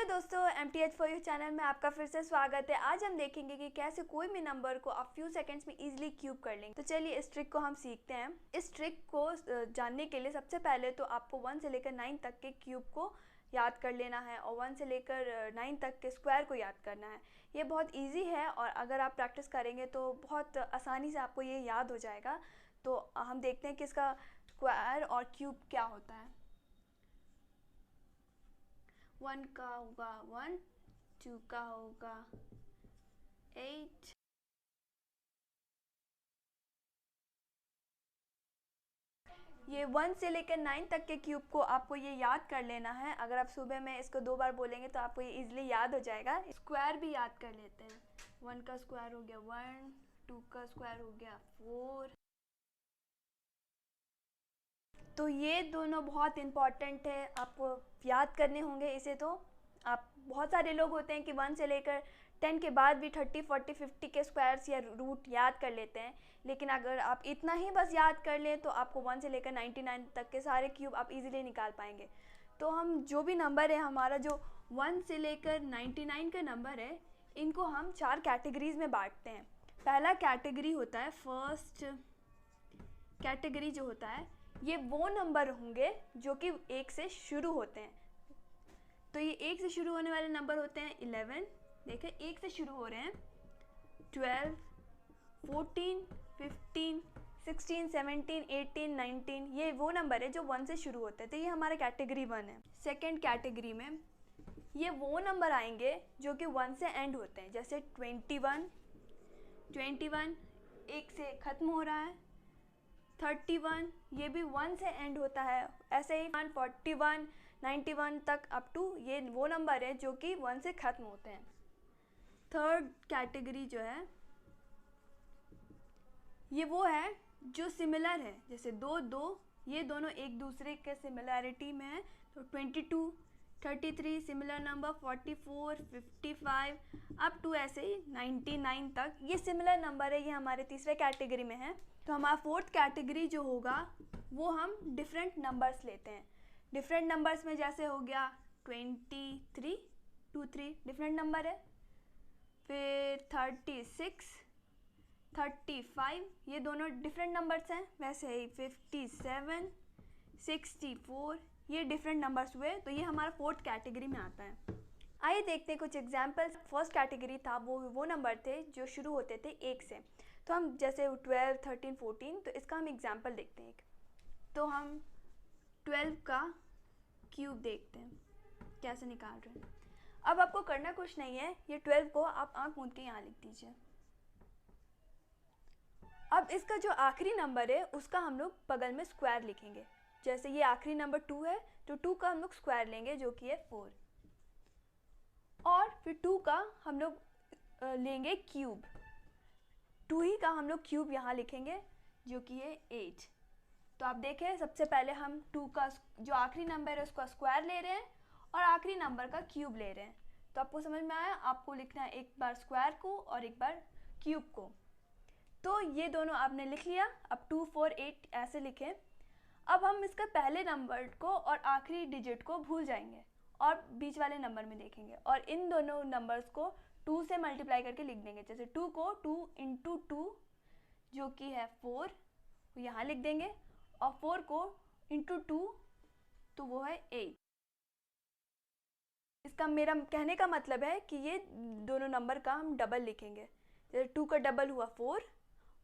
दोस्तों, MTH4U channel में आपका फिर से स्वागत है। आज हम देखेंगे कि कैसे कोई भी नंबर को आप फ्यू सेकंड्स में इजीली क्यूब कर लेंगे। तो चलिए इस ट्रिक को हम सीखते हैं। इस ट्रिक को जानने के लिए सबसे पहले तो आपको 1 से लेकर 9 तक के क्यूब को याद कर लेना है और 1 से लेकर 9 तक के स्क्वायर को याद करना है। ये बहुत ईजी है और अगर आप प्रैक्टिस करेंगे तो बहुत आसानी से आपको ये याद हो जाएगा। तो हम देखते हैं कि इसका स्क्वायर और क्यूब क्या होता है। 1 का होगा 1, 2 का होगा 8, ये 1 से लेकर 9 तक के क्यूब को आपको ये याद कर लेना है। अगर आप सुबह में इसको 2 बार बोलेंगे तो आपको ये इजीली याद हो जाएगा। स्क्वायर भी याद कर लेते हैं। 1 का स्क्वायर हो गया 1, 2 का स्क्वायर हो गया 4। तो ये दोनों बहुत इम्पॉर्टेंट है, आपको याद करने होंगे इसे। तो आप बहुत सारे लोग होते हैं कि 1 से लेकर 10 के बाद भी 30, 40, 50 के स्क्वायर्स या रूट याद कर लेते हैं। लेकिन अगर आप इतना ही बस याद कर लें तो आपको 1 से लेकर 99 तक के सारे क्यूब आप इजीली निकाल पाएंगे। तो हम जो भी नंबर है हमारा, जो 1 से लेकर 99 का नंबर है, इनको हम 4 कैटेगरीज में बांटते हैं। पहला कैटेगरी होता है, फर्स्ट कैटेगरी जो होता है, ये वो नंबर होंगे जो कि 1 से शुरू होते हैं। तो ये 1 से शुरू होने वाले नंबर होते हैं 11, देखें 1 से शुरू हो रहे हैं, 12, 14, 15, 16, 17, 18, 19, ये वो नंबर है जो 1 से शुरू होते हैं। तो ये हमारा कैटेगरी 1 है। सेकेंड कैटेगरी में ये वो नंबर आएंगे जो कि 1 से एंड होते हैं, जैसे 21, 1 से ख़त्म हो रहा है। 31, ये भी 1 से एंड होता है। ऐसे ही 41, 91 तक अप टू, ये वो नंबर है जो कि 1 से ख़त्म होते हैं। थर्ड कैटेगरी जो है, ये वो है जो सिमिलर है, जैसे 2, 2, ये दोनों एक दूसरे के सिमिलैरिटी में है। तो 22, 33 सिमिलर नंबर, 44, 55 अप टू ऐसे ही 99 तक, ये सिमिलर नंबर है। ये हमारे तीसरे कैटेगरी में है। तो हमारा फोर्थ कैटेगरी जो होगा वो हम डिफरेंट नंबर्स लेते हैं। डिफरेंट नंबर्स में जैसे हो गया 23, 23 डिफरेंट नंबर है। फिर 36, 35, ये दोनों डिफरेंट नंबर्स हैं। वैसे ही 57, 64, ये डिफरेंट नंबर्स हुए। तो ये हमारा फोर्थ कैटेगरी में आता है। आइए देखते हैं कुछ एग्जाम्पल्स। फर्स्ट कैटेगरी था, वो नंबर थे जो शुरू होते थे 1 से। तो हम जैसे 12, 13, 14, तो इसका हम एग्जाम्पल देखते हैं। तो हम 12 का क्यूब देखते हैं कैसे निकाल रहे हैं। अब आपको करना कुछ नहीं है, ये 12 को आप आंख मूंद के यहाँ लिख दीजिए। अब इसका जो आखिरी नंबर है उसका हम लोग बगल में स्क्वायर लिखेंगे। जैसे ये आखिरी नंबर 2 है तो 2 का हम लोग स्क्वायर लेंगे जो कि है 4, और फिर 2 का हम लोग लेंगे क्यूब। 2 ही का हम लोग क्यूब यहाँ लिखेंगे जो कि है 8। तो आप देखें, सबसे पहले हम 2 का जो आखिरी नंबर है उसका स्क्वायर ले रहे हैं और आखिरी नंबर का क्यूब ले रहे हैं। तो आपको समझ में आया, आपको लिखना है एक बार स्क्वायर को और एक बार क्यूब को। तो ये दोनों आपने लिख लिया। अब 2, 4, 8 ऐसे लिखें। अब हम इसका पहले नंबर को और आखिरी डिजिट को भूल जाएंगे और बीच वाले नंबर में देखेंगे, और इन दोनों नंबर्स को 2 से मल्टीप्लाई करके लिख देंगे। जैसे 2 को 2 इंटू 2 जो कि है 4, वो यहाँ लिख देंगे, और 4 को इंटू 2 तो वो है 8। इसका मेरा कहने का मतलब है कि ये दोनों नंबर का हम डबल लिखेंगे। जैसे 2 का डबल हुआ 4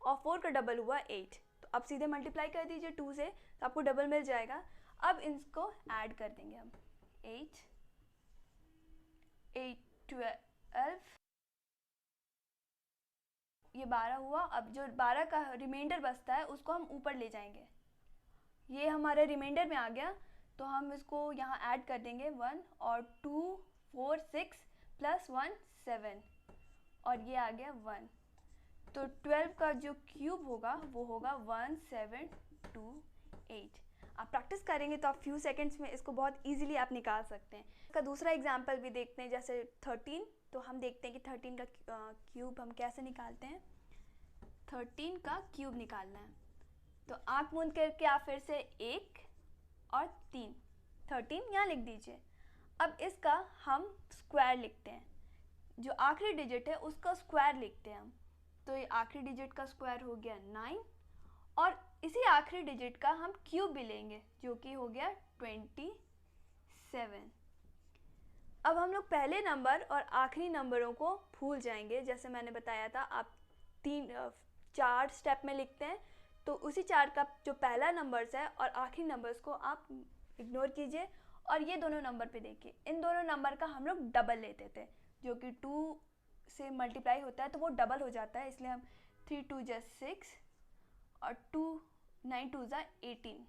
और 4 का डबल हुआ 8। तो अब सीधे मल्टीप्लाई कर दीजिए 2 से, तो आपको डबल मिल जाएगा। अब इसको ऐड कर देंगे हम। 8, 12, ये 12 हुआ। अब जो 12 का रिमाइंडर बचता है उसको हम ऊपर ले जाएंगे। ये हमारे रिमाइंडर में आ गया, तो हम इसको यहाँ ऐड कर देंगे 1 और 2, 4, 6 प्लस 1, 7, और ये आ गया 1। तो 12 का जो क्यूब होगा वो होगा 1728। आप प्रैक्टिस करेंगे तो आप फ्यू सेकंड्स में इसको बहुत इजीली आप निकाल सकते हैं। इसका दूसरा एग्जांपल भी देखते हैं, जैसे 13। तो हम देखते हैं कि 13 का क्यूब हम कैसे निकालते हैं। 13 का क्यूब निकालना है तो आँख मूंद करके आप फिर से 1 और 3, 13 यहाँ लिख दीजिए। अब इसका हम स्क्वायर लिखते हैं, जो आखिरी डिजिट है उसका स्क्वायर लिखते हैं हम। तो ये आखिरी डिजिट का स्क्वायर हो गया 9, और इसी आखिरी डिजिट का हम क्यूब भी लेंगे जो कि हो गया 27। अब हम लोग पहले नंबर और आखिरी नंबरों को भूल जाएंगे। जैसे मैंने बताया था, आप 4 स्टेप में लिखते हैं, तो उसी 4 का जो पहला नंबर्स है और आखिरी नंबर्स को आप इग्नोर कीजिए और ये दोनों नंबर पे देखिए। इन दोनों नंबर का हम लोग डबल लेते थे, जो कि 2 से मल्टीप्लाई होता है तो वो डबल हो जाता है, इसलिए हम 3 2 जा 6 और 2 9 2 जा 18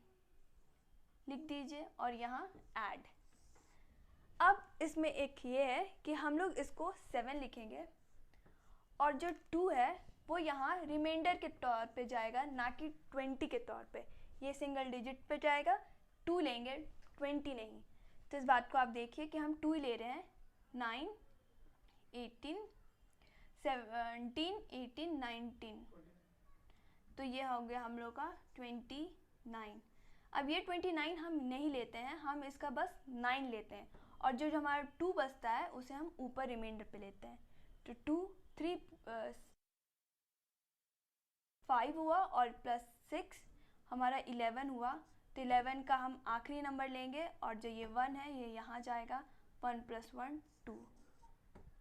लिख दीजिए और यहाँ ऐड। अब इसमें एक ये है कि हम लोग इसको 7 लिखेंगे और जो 2 है वो यहाँ रिमाइंडर के तौर पे जाएगा, ना कि 20 के तौर पे। ये सिंगल डिजिट पे जाएगा, 2 लेंगे 20 नहीं। तो इस बात को आप देखिए कि हम 2 ही ले रहे हैं। 9 18 17 18 19, तो ये हो गया हम लोग का 29। अब ये 29 हम नहीं लेते हैं, हम इसका बस 9 लेते हैं और जो हमारा 2 बचता है उसे हम ऊपर रिमाइंडर पे लेते हैं। तो 2 3 5 हुआ और प्लस 6 हमारा 11 हुआ। तो 11 का हम आखिरी नंबर लेंगे और जो ये 1 है ये यहाँ जाएगा। 1 + 1 2,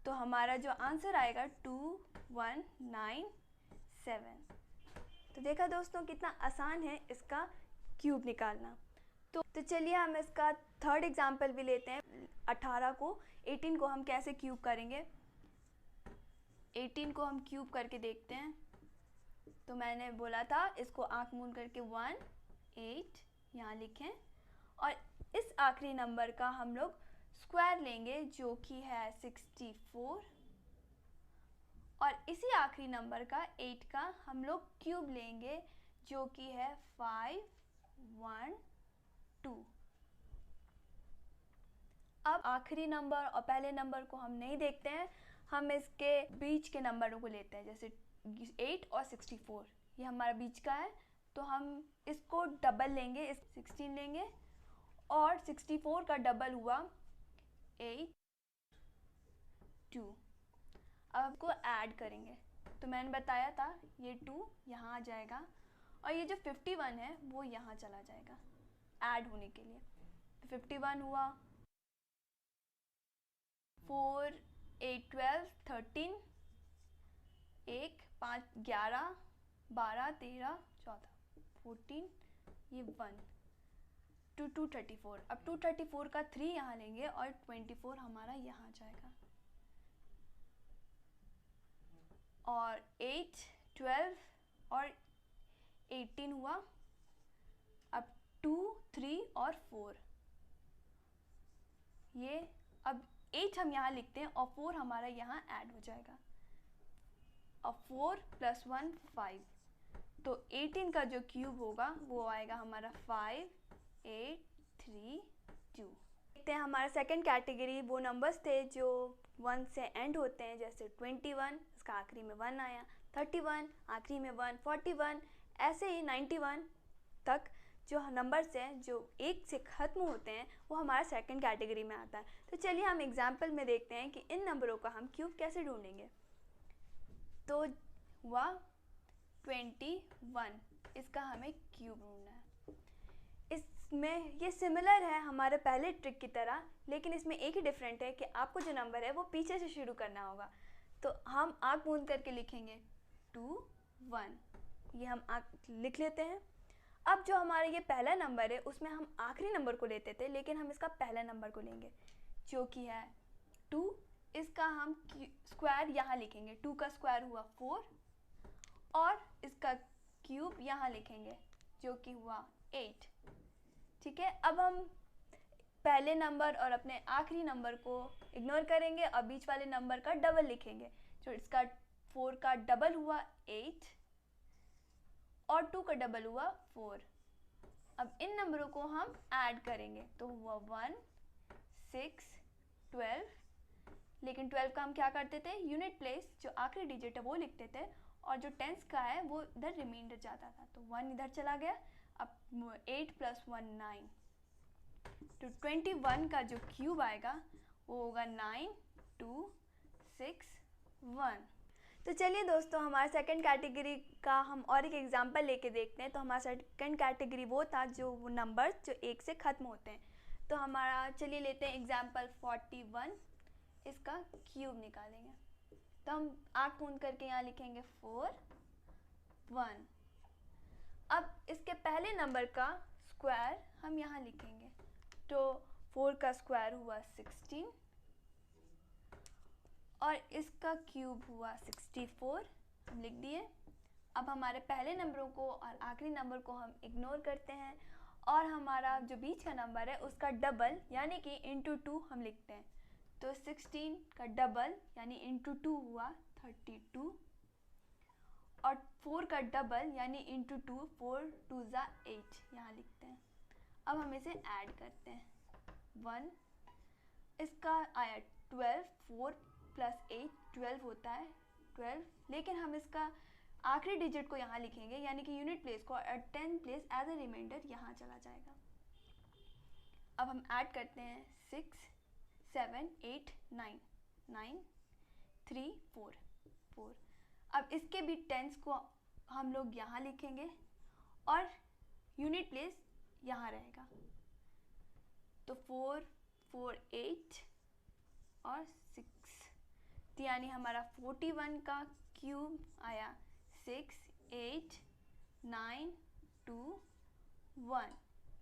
तो हमारा जो आंसर आएगा 2197। तो देखा दोस्तों कितना आसान है इसका क्यूब निकालना। तो चलिए हम इसका थर्ड एग्जाम्पल भी लेते हैं। 18 को हम कैसे क्यूब करेंगे। 18 को हम क्यूब करके देखते हैं। तो मैंने बोला था इसको आंख मूंद करके 1 8 यहाँ लिखें और इस आखिरी नंबर का हम लोग स्क्वायर लेंगे जो कि है 64, और इसी आखिरी नंबर का 8 का हम लोग क्यूब लेंगे जो कि है 512। अब आखिरी नंबर और पहले नंबर को हम नहीं देखते हैं, हम इसके बीच के नंबरों को लेते हैं। जैसे 8 और 64 ये हमारा बीच का है, तो हम इसको डबल लेंगे, इस 16 लेंगे और 64 का डबल हुआ 8 2। अब आपको ऐड करेंगे, तो मैंने बताया था ये 2 यहाँ आ जाएगा और ये जो 51 है वो यहाँ चला जाएगा ऐड होने के लिए। तो 51 हुआ, 4 8 12 13, 1 5 11 12 13 14 14, ये 1 2 2 34। अब 234 का 3 यहाँ लेंगे और 24 हमारा यहाँ जाएगा और 8 12 और 18 हुआ। अब 2 3 और 4, ये अब 8 हम यहाँ लिखते हैं और 4 हमारा यहाँ ऐड हो जाएगा और 4 + 1 5। तो 18 का जो क्यूब होगा वो आएगा हमारा 5 8 3 2। देखते हैं हमारा सेकंड कैटेगरी वो नंबर्स थे जो 1 से एंड होते हैं, जैसे 21 इसका आखिरी में 1 आया, 31 आखिरी में 1, 41 ऐसे ही 91 तक जो नंबर्स हैं जो 1 से ख़त्म होते हैं वो हमारा सेकंड कैटेगरी में आता है। तो चलिए हम एग्जाम्पल में देखते हैं कि इन नंबरों का हम क्यूब कैसे ढूंढेंगे। तो हुआ 21, इसका हमें क्यूब ढूंढना है। इसमें ये सिमिलर है हमारे पहले ट्रिक की तरह, लेकिन इसमें एक ही डिफरेंट है कि आपको जो नंबर है वो पीछे से शुरू करना होगा। तो हम आँख मूंद करके लिखेंगे 2 1, ये हम आँख लिख लेते हैं। अब जो हमारा ये पहला नंबर है उसमें हम आखिरी नंबर को लेते थे, लेकिन हम इसका पहला नंबर को लेंगे जो कि है 2। इसका हम स्क्वायर यहाँ लिखेंगे, 2 का स्क्वायर हुआ 4 और इसका क्यूब यहाँ लिखेंगे जो कि हुआ 8। ठीक है, अब हम पहले नंबर और अपने आखिरी नंबर को इग्नोर करेंगे और बीच वाले नंबर का डबल लिखेंगे। जो इसका 4 का डबल हुआ 8 और 2 का डबल हुआ 4। अब इन नंबरों को हम ऐड करेंगे तो हुआ 1 6 12, लेकिन 12 का हम क्या करते थे, यूनिट प्लेस जो आखिरी डिजिट है वो लिखते थे और जो टेंस का है वो इधर रिमाइंडर जाता था, तो 1 इधर चला गया। अब 8 + 1 9, तो 21 का जो क्यूब आएगा वो होगा 9 2 6 1। तो चलिए दोस्तों, हमारा सेकंड कैटेगरी का हम और एक एग्जांपल लेके देखते हैं। तो हमारा सेकंड कैटेगरी वो था जो वो नंबर जो 1 से ख़त्म होते हैं। तो हमारा चलिए लेते हैं एग्जांपल 41, इसका क्यूब निकालेंगे। तो हम आँख मूंद करके यहाँ लिखेंगे 4 1। अब इसके पहले नंबर का स्क्वायर हम यहाँ लिखेंगे। तो 4 का स्क्वायर हुआ 16 और इसका क्यूब हुआ 64, हम लिख दिए। अब हमारे पहले नंबरों को और आखिरी नंबर को हम इग्नोर करते हैं और हमारा जो बीच का नंबर है उसका डबल यानी कि इंटू 2 हम लिखते हैं। तो 16 का डबल यानी इंटू 2 हुआ 32 और 4 का डबल यानी इंटू 2 4 2 ज़ा 8 यहाँ लिखते हैं। अब हम इसे ऐड करते हैं 1, इसका आया 12, 4 प्लस 8 12 होता है 12, लेकिन हम इसका आखिरी डिजिट को यहाँ लिखेंगे यानी कि यूनिट प्लेस को, और 10 प्लेस एज अ रिमाइंडर यहाँ चला जाएगा। अब हम ऐड करते हैं 6 7 8 9 9 3 4 4। अब इसके भी टेंस को हम लोग यहाँ लिखेंगे और यूनिट प्लेस यहाँ रहेगा। तो 4 4 8 और 6, तो यानी हमारा 41 का क्यूब आया 6 8 9 2 1।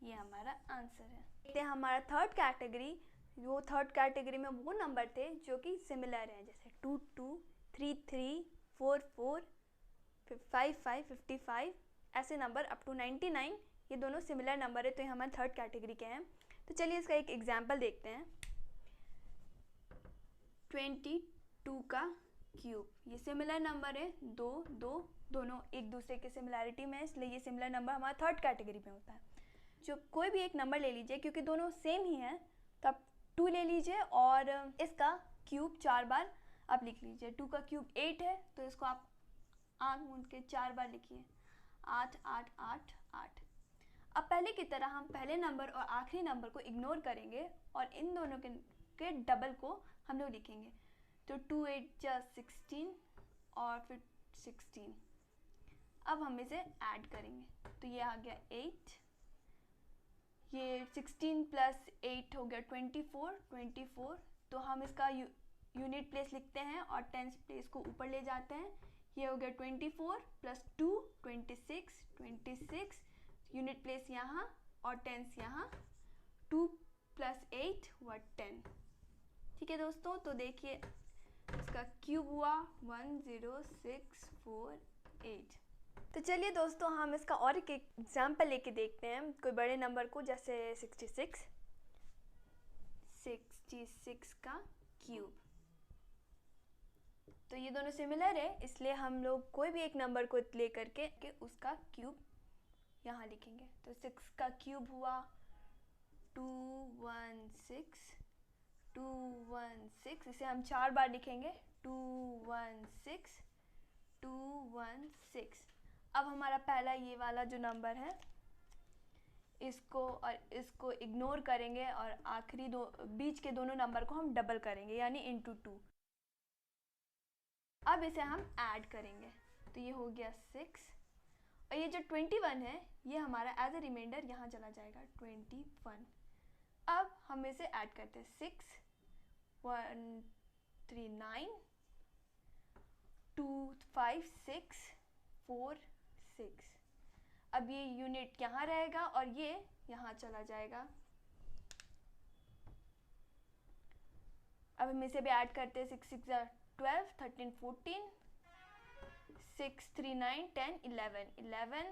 ये हमारा आंसर है। देखते हैं हमारा थर्ड कैटेगरी। वो थर्ड कैटेगरी में वो नंबर थे जो कि सिमिलर हैं, जैसे 2 2 3 3 4 4 5 5 55, ऐसे नंबर अप टू 99। ये दोनों सिमिलर नंबर है, तो ये हमारे थर्ड कैटेगरी के हैं। तो चलिए इसका एक एग्जाम्पल देखते हैं। 22 का क्यूब, ये सिमिलर नंबर है, दो दो दोनों एक दूसरे के सिमिलैरिटी में, इसलिए ये सिमिलर नंबर हमारा थर्ड कैटेगरी में होता है। जो कोई भी एक नंबर ले लीजिए, क्योंकि दोनों सेम ही हैं तो आप 2 ले लीजिए और इसका क्यूब 4 बार आप लिख लीजिए। 2 का क्यूब 8 है, तो इसको आप आँख मूंद के 4 बार लिखिए, 8 8 8 8। अब पहले की तरह हम पहले नंबर और आखिरी नंबर को इग्नोर करेंगे और इन दोनों के डबल को हम लोग लिखेंगे। तो 2 8 जा 16 और फिर 16। अब हम इसे ऐड करेंगे, तो ये आ गया 8, ये 16 प्लस 8 हो गया 24। तो हम इसका यूनिट प्लेस लिखते हैं और टेंस प्लेस को ऊपर ले जाते हैं। ये हो गया 24 प्लस 2 26 यूनिट प्लेस यहाँ और टेंस यहाँ, 2 प्लस 8 हुआ 10। ठीक है दोस्तों, तो देखिए इसका क्यूब हुआ 10648। तो चलिए दोस्तों, हम इसका और एक एग्जाम्पल लेके देखते हैं कोई बड़े नंबर को, जैसे 66 का क्यूब। तो ये दोनों सिमिलर है, इसलिए हम लोग कोई भी एक नंबर को ले करके उसका क्यूब यहाँ लिखेंगे। तो 6 का क्यूब हुआ 216, इसे हम 4 बार लिखेंगे, 216। अब हमारा पहला ये वाला जो नंबर है, इसको और इसको इग्नोर करेंगे और आखिरी बीच के दोनों नंबर को हम डबल करेंगे यानी इंटू 2। अब इसे हम ऐड करेंगे, तो ये हो गया 6 और ये जो 21 है ये हमारा एज अ रिमाइंडर यहाँ चला जाएगा 21। अब हम इसे ऐड करते हैं 6 1 3 9 2 5 6 4 6। अब ये यूनिट यहाँ रहेगा और ये यहाँ चला जाएगा। अब हम इसे भी ऐड करते हैं, 6 6 12 13 14 6 3 9 10 11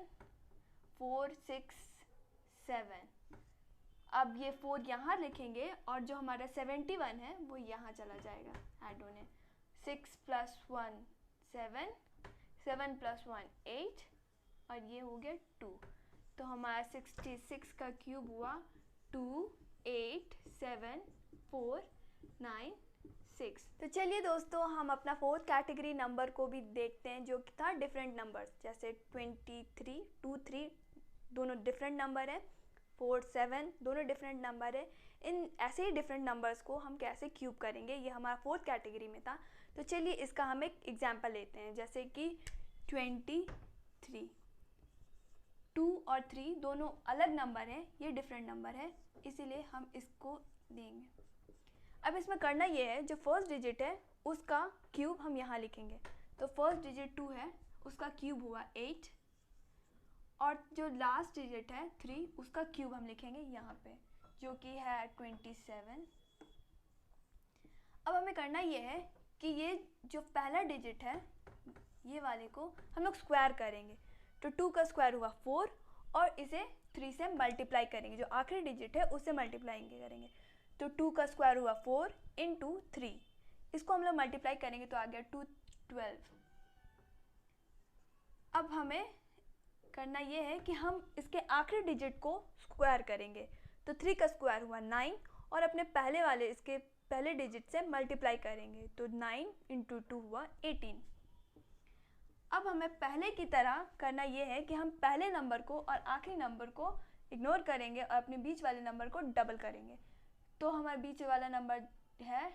4 6 7। अब ये 4 यहाँ लिखेंगे और जो हमारा 71 है वो यहाँ चला जाएगा ऐड होने। 6 + 1 7, 7 + 1 8 और ये हो गया 2। तो हमारा 66 का क्यूब हुआ 2 8 7 4 9 6। तो चलिए दोस्तों, हम अपना फोर्थ कैटेगरी नंबर को भी देखते हैं जो कि था डिफरेंट नंबर्स, जैसे 23 2 3 दोनों डिफरेंट नंबर है, 4 7 दोनों डिफरेंट नंबर है, इन ऐसे ही डिफरेंट नंबर्स को हम कैसे क्यूब करेंगे, ये हमारा फोर्थ कैटेगरी में था। तो चलिए इसका हम एक एग्जाम्पल लेते हैं, जैसे कि 23। 2 और 3 दोनों अलग नंबर हैं, ये डिफरेंट नंबर है, इसीलिए हम इसको देंगे। अब इसमें करना ये है, जो फर्स्ट डिजिट है उसका क्यूब हम यहाँ लिखेंगे। तो फर्स्ट डिजिट 2 है, उसका क्यूब हुआ 8, और जो लास्ट डिजिट है 3, उसका क्यूब हम लिखेंगे यहाँ पे, जो कि है 27। अब हमें करना ये है कि ये जो पहला डिजिट है ये वाले को हम लोग स्क्वायर करेंगे। तो 2 का स्क्वायर हुआ 4, और इसे 3 से मल्टीप्लाई करेंगे, जो आखिरी डिजिट है उससे मल्टीप्लाई करेंगे। तो 2 का स्क्वायर हुआ 4 इंटू 3, इसको हम लोग मल्टीप्लाई करेंगे तो आ गया 212। अब हमें करना ये है कि हम इसके आखिरी डिजिट को स्क्वायर करेंगे। तो 3 का स्क्वायर हुआ 9, और अपने पहले वाले इसके पहले डिजिट से मल्टीप्लाई करेंगे। तो 9 इंटू 2 हुआ 18। अब हमें पहले की तरह करना ये है कि हम पहले नंबर को और आखिरी नंबर को इग्नोर करेंगे और अपने बीच वाले नंबर को डबल करेंगे। तो हमारे बीच वाला नंबर है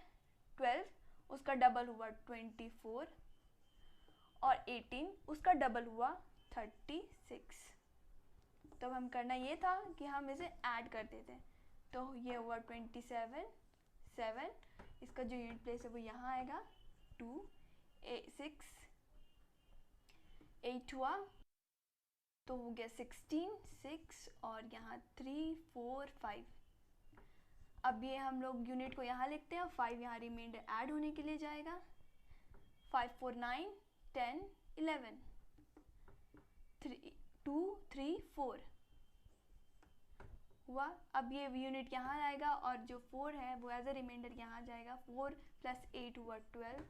12, उसका डबल हुआ 24, और 18 उसका डबल हुआ 36। तो हम करना ये था कि हम इसे ऐड कर देते हैं। तो ये हुआ 27, 7, इसका जो यूनिट प्लेस है वो यहाँ आएगा, 2, 6, 8 हुआ, तो हो गया 16, 6, और यहाँ 3, 4, 5। अब ये हम लोग यूनिट को यहाँ लिखते हैं, 5 यहाँ रिमाइंडर ऐड होने के लिए जाएगा। 5, 4, 9, 10, 11, 2, 3, 4 हुआ। अब ये यूनिट यहाँ आएगा, और जो 4 है वो एज अ रिमाइंडर यहाँ जाएगा। 4 + 8 हुआ 12।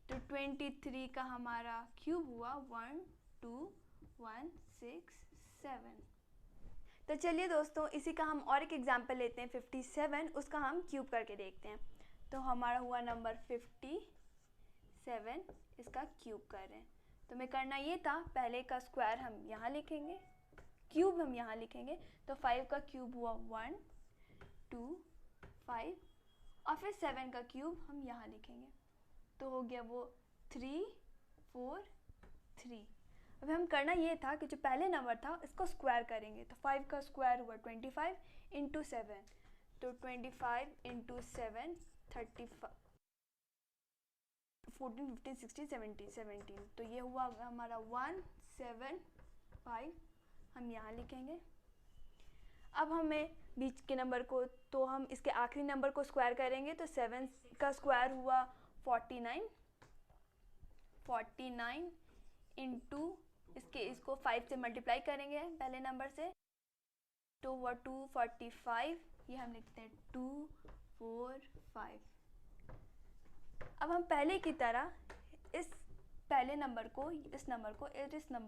तो 23 का हमारा क्यूब हुआ 1, 2, 1, 6, 7। तो चलिए दोस्तों, इसी का हम और एक एग्जाम्पल लेते हैं 57, उसका हम क्यूब करके देखते हैं। तो हमारा हुआ नंबर 57, इसका क्यूब कर रहे हैं। तो हमें करना ये था, पहले का स्क्वायर हम यहाँ लिखेंगे, क्यूब हम यहाँ लिखेंगे। तो 5 का क्यूब हुआ 1, 2, 5, और फिर 7 का क्यूब हम यहाँ लिखेंगे। तो हो गया वो 3, 4, 3। अब हम करना ये था कि जो पहले नंबर था इसको स्क्वायर करेंगे। तो 5 का स्क्वायर हुआ 25 इंटू 7, तो 25 इंटू 7 35, 14, 15, 16, 17। तो ये हुआ हमारा 175, हम यहाँ लिखेंगे। अब हमें बीच के नंबर को, तो हम इसके आखिरी नंबर को स्क्वायर करेंगे। तो 7 का स्क्वायर हुआ 49 इंटू इसको 5 से मल्टीप्लाई करेंगे पहले नंबर से, तो हुआ 245, ये हम लिखते हैं 245। अब हम पहले की तरह इस पहले नंबर को, इस नंबर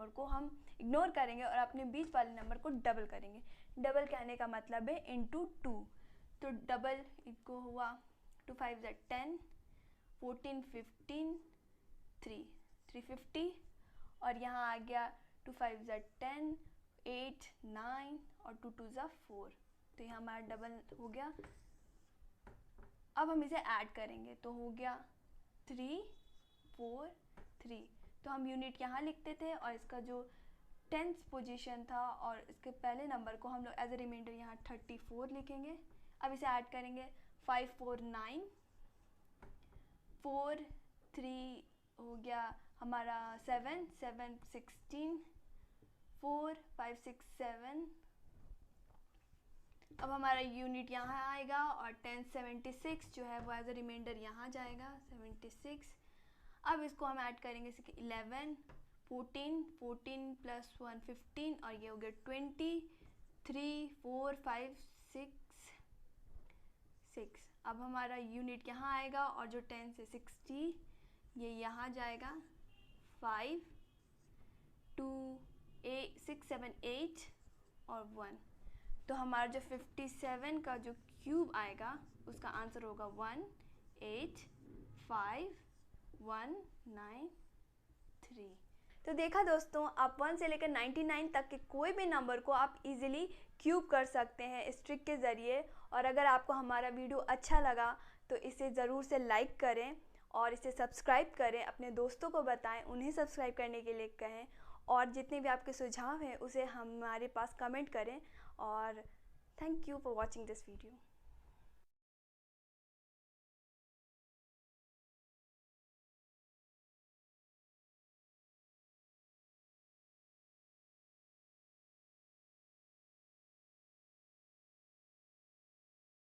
को हम इग्नोर करेंगे और अपने बीच वाले नंबर को डबल करेंगे। डबल कहने का मतलब है इंटू 2। तो डबल को हुआ 2 5 10, 14 15, 350, और यहाँ आ गया 2 5 10, 8 9, और 2 2 4। तो यहाँ हमारा डबल हो गया। अब हम इसे ऐड करेंगे, तो हो गया 3 4 3। तो हम यूनिट यहाँ लिखते थे, और इसका जो 10th पोजीशन था और इसके पहले नंबर को हम लोग एज ए रिमाइंडर यहाँ 34 लिखेंगे। अब इसे ऐड करेंगे, 5 4 9, 4 3 हो गया हमारा 7 7 16, 4 5 6 7। अब हमारा यूनिट यहाँ आएगा, और 10 76 जो है वो एज अ रिमाइंडर यहाँ जाएगा 76। अब इसको हम ऐड करेंगे 11 14 14 + 1 15, और ये हो गया 20 3 4 5 6 6। अब हमारा यूनिट यहाँ आएगा, और जो 10 से 60 ये यहाँ जाएगा 5 2 8 6 7 8 और 1। तो हमारा जो 57 का जो क्यूब आएगा उसका आंसर होगा 18519 तो देखा दोस्तों, आप 1 से लेकर 99 तक के कोई भी नंबर को आप इजीली क्यूब कर सकते हैं इस ट्रिक के ज़रिए। और अगर आपको हमारा वीडियो अच्छा लगा तो इसे ज़रूर से लाइक करें और इसे सब्सक्राइब करें, अपने दोस्तों को बताएं, उन्हें सब्सक्राइब करने के लिए कहें और जितने भी आपके सुझाव हैं उसे हमारे पास कमेंट करें। और thank you for watching this video.